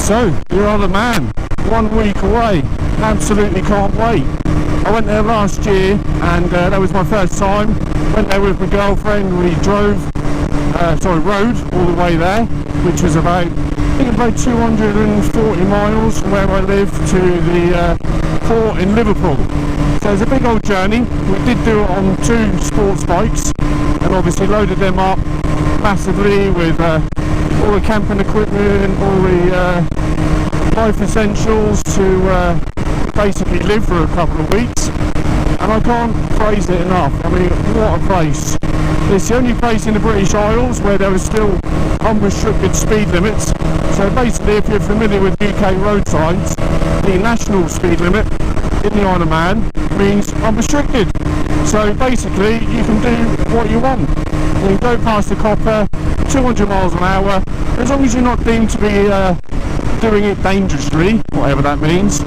So, the Isle of Man, 1 week away, absolutely can't wait. I went there last year and that was my first time. Went there with my girlfriend, we rode all the way there, which was about 240 miles from where I live to the port in Liverpool. So it's a big old journey. We did do it on 2 sports bikes and obviously loaded them up massively with all the camping equipment, all the life essentials to basically live for a couple of weeks. And I can't praise it enough. I mean, what a place. It's the only place in the British Isles where there are still unrestricted speed limits. So basically, if you're familiar with UK road signs, the national speed limit in the Isle of Man means unrestricted. So basically, you can do what you want. You can go past the copper, 200 miles an hour, as long as you're not deemed to be doing it dangerously, whatever that means,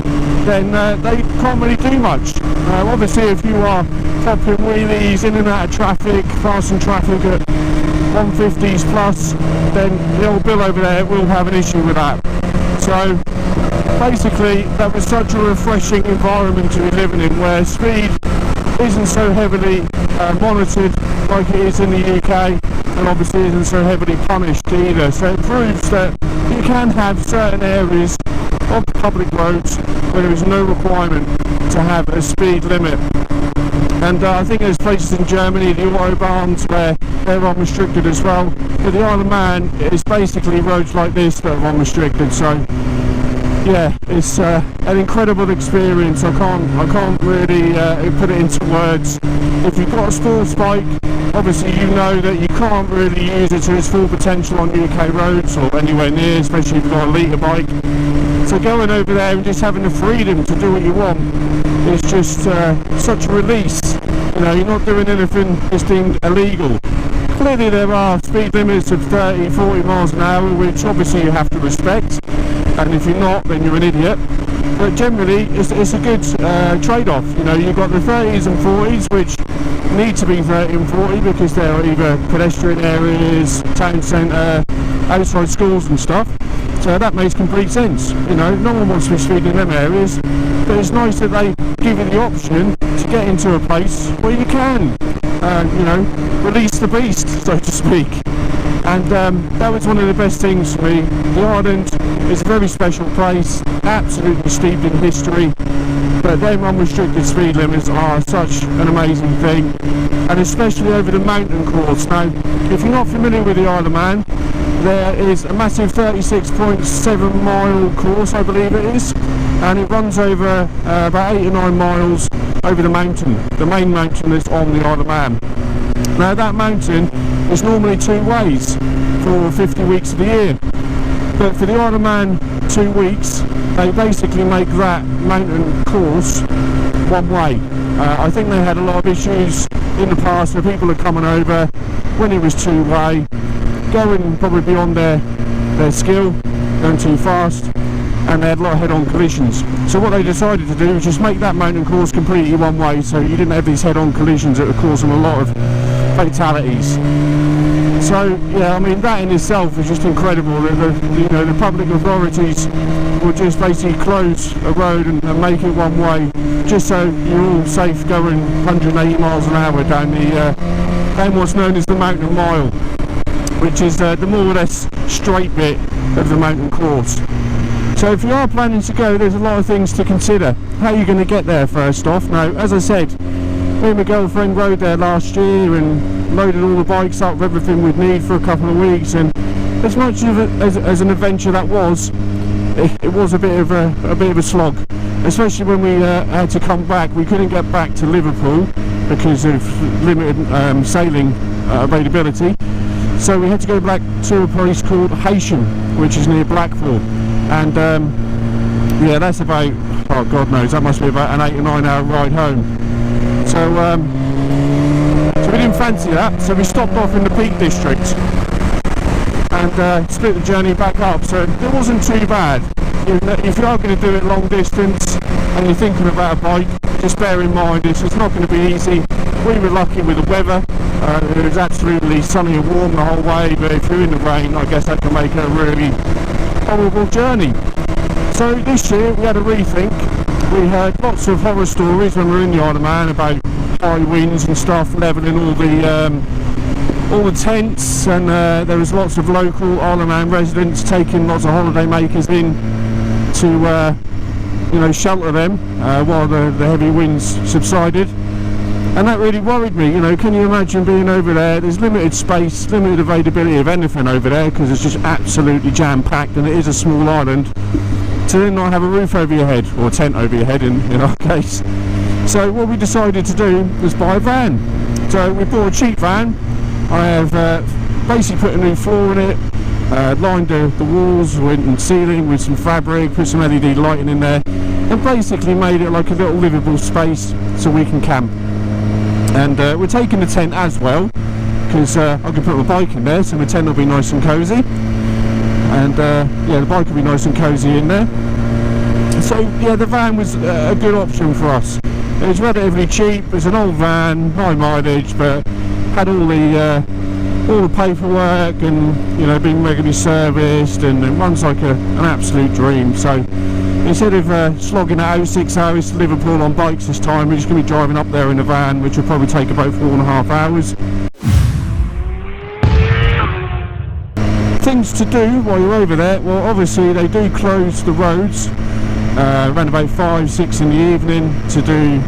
then they can't really do much. Obviously, if you are popping wheelies in and out of traffic, passing traffic at 150s plus, then the old Bill over there will have an issue with that. So basically, that was such a refreshing environment to be living in, where speed isn't so heavily monitored like it is in the UK, and obviously isn't so heavily punished either. So it proves that you can have certain areas of public roads where there is no requirement to have a speed limit. And I think there's places in Germany, the Autobahns, where they're unrestricted as well. But the Isle of Man is basically roads like this that are unrestricted. So yeah, it's an incredible experience. I can't really put it into words. If you've got a sports bike, obviously you know that you can't really use it to its full potential on UK roads or anywhere near, especially if you've got a litre bike. So going over there and just having the freedom to do what you want is just such a release. You know, you're not doing anything that's deemed illegal. Clearly there are speed limits of 30, 40 miles an hour, which obviously you have to respect, and if you're not, then you're an idiot. But generally it's a good trade-off. You know, you've got the 30s and 40s, which need to be 30 and 40 because they're either pedestrian areas, town centre, outside schools and stuff. So that makes complete sense. You know, no one wants to be speeding in them areas, but it's nice that they give you the option to get into a place where you can, you know, release the beast, so to speak. And that was one of the best things for me. The island is a very special place, absolutely steeped in history, but them unrestricted speed limits are such an amazing thing, and especially over the mountain course. Now, if you're not familiar with the Isle of Man, there is a massive 36.7 mile course, I believe it is, and it runs over about 8 or 9 miles over the mountain, the main mountain that's on the Isle of Man. Now that mountain is normally 2 ways for 50 weeks of the year, but for the Isle of Man 2 weeks they basically make that mountain course 1 way. I think they had a lot of issues in the past where people are coming over when it was 2 way, going probably beyond their skill, going too fast, and they had a lot of head-on collisions. So what they decided to do was just make that mountain course completely 1 way, so you didn't have these head-on collisions that were causing a lot of fatalities. So yeah, I mean, that in itself is just incredible. The public authorities will just basically close a road and make it 1 way, just so you're all safe going 180 miles an hour down what's known as the Mountain Mile, which is the more or less straight bit of the mountain course. So if you are planning to go, there's a lot of things to consider. How are you going to get there first off? Now, as I said, me and my girlfriend rode there last year and loaded all the bikes up with everything we'd need for a couple of weeks, and as much of it as an adventure that was, it was a bit of a slog, especially when we had to come back. We couldn't get back to Liverpool because of limited sailing availability. So we had to go back to a place called Heysham, which is near Blackpool, and yeah, that's about, oh God knows, that must be about an 8 or 9 hour ride home. So we didn't fancy that, so we stopped off in the Peak District and split the journey back up. So it wasn't too bad. If you are going to do it long distance and you're thinking about a bike, just bear in mind it's not going to be easy. We were lucky with the weather. It was absolutely sunny and warm the whole way, but if you're in the rain, I guess that can make it a really horrible journey. So this year we had a rethink. We heard lots of horror stories when we were in the Isle of Man about high winds and stuff, levelling all the tents, and there was lots of local Isle of Man residents taking lots of holiday makers in to shelter them while the heavy winds subsided. And that really worried me. Can you imagine being over there? There's limited space, limited availability of anything over there because it's just absolutely jam-packed, and it is a small island, to then not have a roof over your head, or a tent over your head in our case. So what we decided to do was buy a van. So we bought a cheap van. I have basically put a new floor in it, lined the walls and ceiling with some fabric, put some LED lighting in there, and basically made it like a little livable space so we can camp. And we're taking the tent as well, because I can put my bike in there, so my tent will be nice and cosy. And the bike will be nice and cosy in there. So yeah, the van was a good option for us. It was relatively cheap. It's an old van, high mileage, but had all the paperwork and being regularly serviced, and it runs like an absolute dream. So instead of slogging out 6 hours to Liverpool on bikes this time, we're just going to be driving up there in the van, which will probably take about 4.5 hours. Things to do while you're over there, well obviously they do close the roads around about 5-6 in the evening to do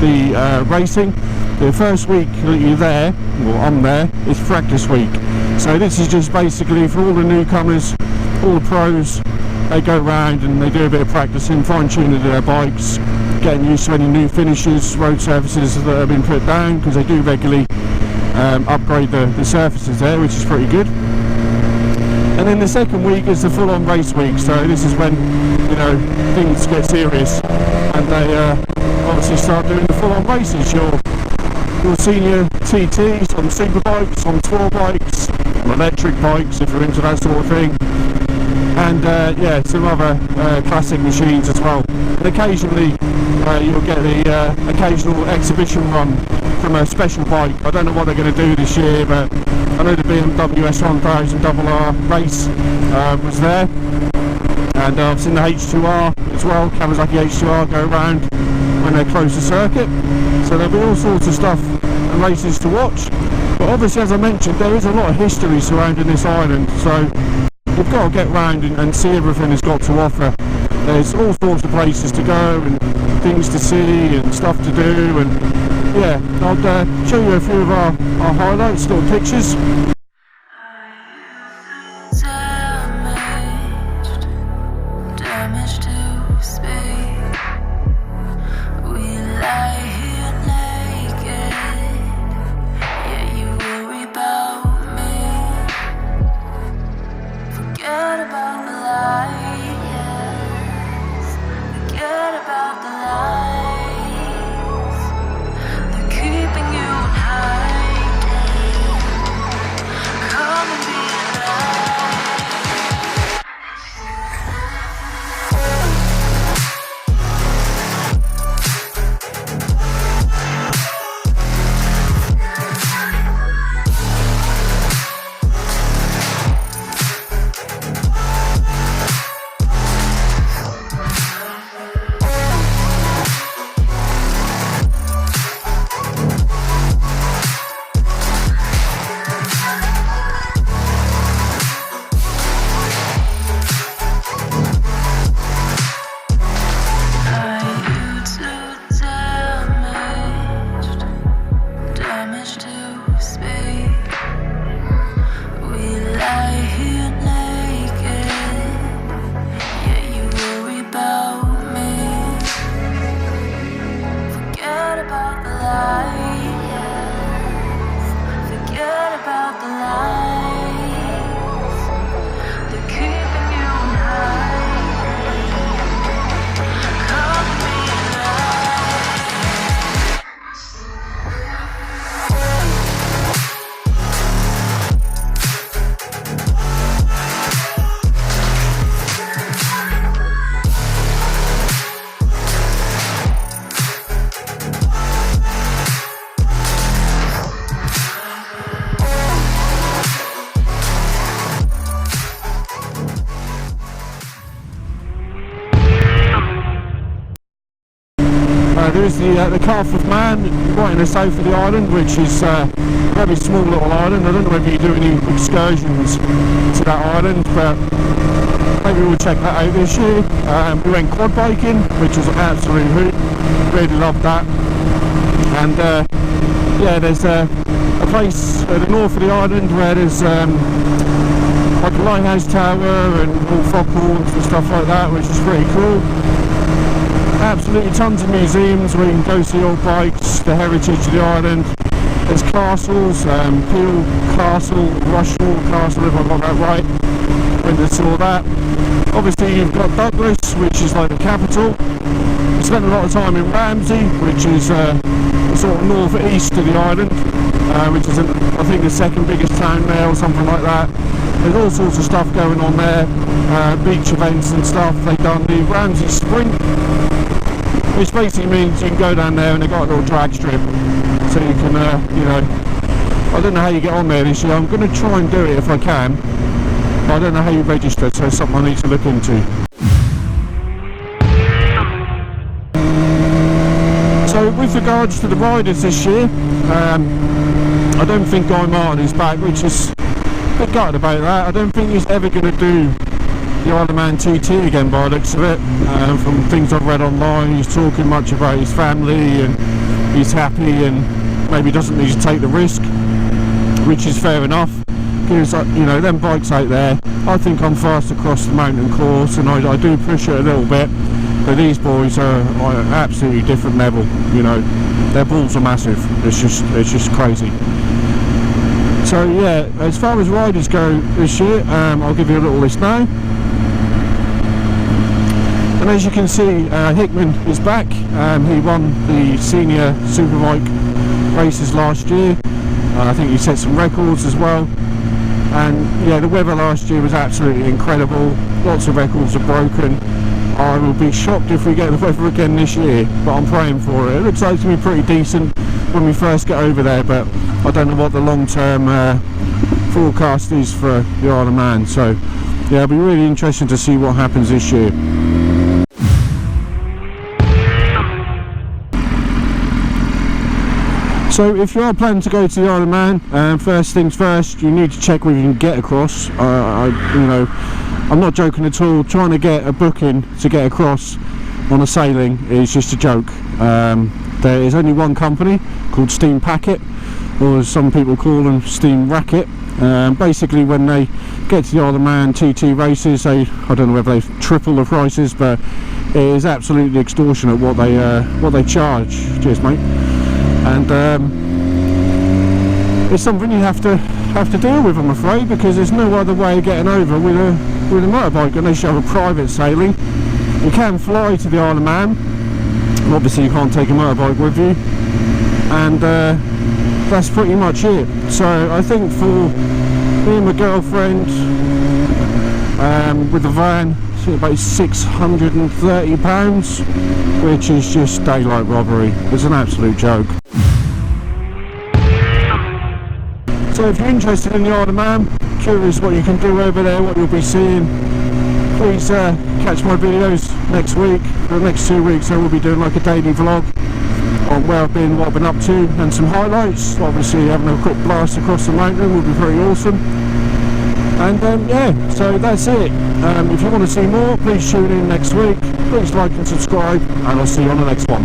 the racing. The first week that you're there, or I'm there, is practice week. So this is just basically for all the newcomers, all the pros. They go around and they do a bit of practicing, fine-tuning their bikes, getting used to any new finishes, road surfaces that have been put down, because they do regularly upgrade the surfaces there, which is pretty good. And then the second week is the full-on race week, so this is when things get serious, and they obviously start doing the full-on races. Your senior TTs on super bikes, on tour bikes, on electric bikes if you're into that sort of thing, and some other classic machines as well. And occasionally you'll get the occasional exhibition run from a special bike. I don't know what they're going to do this year, but I know the BMW S1000 RR race was there, and I've seen the H2R as well, Kawasaki H2R go around when they close the circuit. So there'll be all sorts of stuff and races to watch. But obviously, as I mentioned, there is a lot of history surrounding this island, so you've got to get round and see everything it's got to offer. There's all sorts of places to go and things to see and stuff to do, and yeah, I'll show you a few of our highlights, little pictures. Damaged to speak. We lie here naked, yeah, you worry about me. Forget about the lies, forget about the lies. They're keeping you in hiding. there is the Calf of Man right in the south of the island, which is a very small little island. I don't know whether you do any excursions to that island, but maybe we'll check that out this year. We went quad biking, which was an absolute hoot. Really loved that. And yeah, there's a place at the north of the island where there's like a lighthouse tower and all foghorns and stuff like that, which is pretty cool. Absolutely tons of museums where you can go see old bikes, the heritage of the island. There's castles, Peel Castle, Rushall Castle, if I got that right, when I saw that. Obviously you've got Douglas, which is like the capital. We spent a lot of time in Ramsey, which is sort of north-east of the island, which is I think the second biggest town there or something like that. There's all sorts of stuff going on there, beach events and stuff. They've done the Ramsey Sprint, which basically means you can go down there and they've got a little drag strip, so you can, you know, I don't know how you get on there this year. I'm going to try and do it if I can, but I don't know how you register, so it's something I need to look into. So with regards to the riders this year, I don't think Guy Martin is back, which is a bit gutted about that. I don't think he's ever going to do the Isle of Man TT again by the looks of it. From things I've read online, he's talking much about his family and he's happy and maybe doesn't need to take the risk, which is fair enough. Because you know, them bikes out there, I think I'm fast across the mountain course and I do push it a little bit, but these boys are absolutely different level. You know, their balls are massive. It's just crazy. So yeah, as far as riders go this year, I'll give you a little list now. And as you can see, Hickman is back. He won the senior superbike races last year. I think he set some records as well. And yeah, the weather last year was absolutely incredible. Lots of records are broken. I will be shocked if we get the weather again this year, but I'm praying for it. It looks like it's going to be pretty decent when we first get over there, but I don't know what the long-term forecast is for the Isle of Man. So yeah, it'll be really interesting to see what happens this year. So if you are planning to go to the Isle of Man, first things first, you need to check whether you can get across. You know, I'm not joking at all. Trying to get a booking to get across on a sailing is just a joke. There is only one company called Steam Packet, or as some people call them, Steam Racket. Basically, when they get to the Isle of Man TT races, I don't know whether they triple the prices, but it is absolutely extortionate what they charge. Cheers, mate. And it's something you have to deal with, I'm afraid, because there's no other way of getting over with a motorbike unless you have a private sailing. You can fly to the Isle of Man. Obviously, you can't take a motorbike with you, and that's pretty much it. So I think for me and my girlfriend, with the van, it's about £630, which is just daylight robbery. It's an absolute joke. So if you're interested in the Isle of Man, curious what you can do over there, what you'll be seeing, please catch my videos next week. For the next 2 weeks I will be doing like a daily vlog on where I've been, what I've been up to, and some highlights. Obviously having a quick blast across the mountain will be pretty awesome. And yeah, so that's it. If you want to see more, please tune in next week. Please like and subscribe, and I'll see you on the next one.